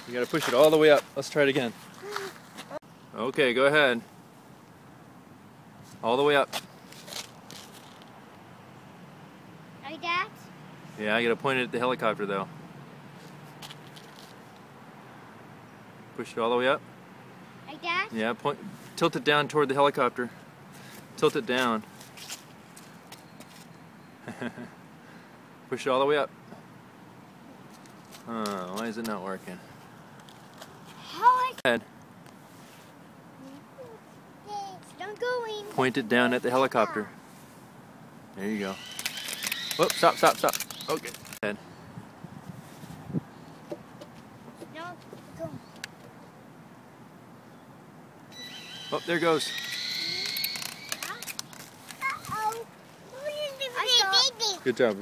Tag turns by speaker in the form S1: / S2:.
S1: You gotta push it all the way up. Let's try it again. Okay, go ahead. All the way up.
S2: Like that?
S1: Yeah, you gotta point it at the helicopter though. Push it all the way up.
S2: Like that?
S1: Yeah, tilt it down toward the helicopter. Tilt it down. Push it all the way up. Why is it not working? Head.
S2: It's not going.
S1: Point it down at the helicopter. There you go. Whoop, stop, stop, stop. Okay. Head.
S2: No, go.
S1: Oh, there it goes.
S2: Uh-oh.
S1: Good job.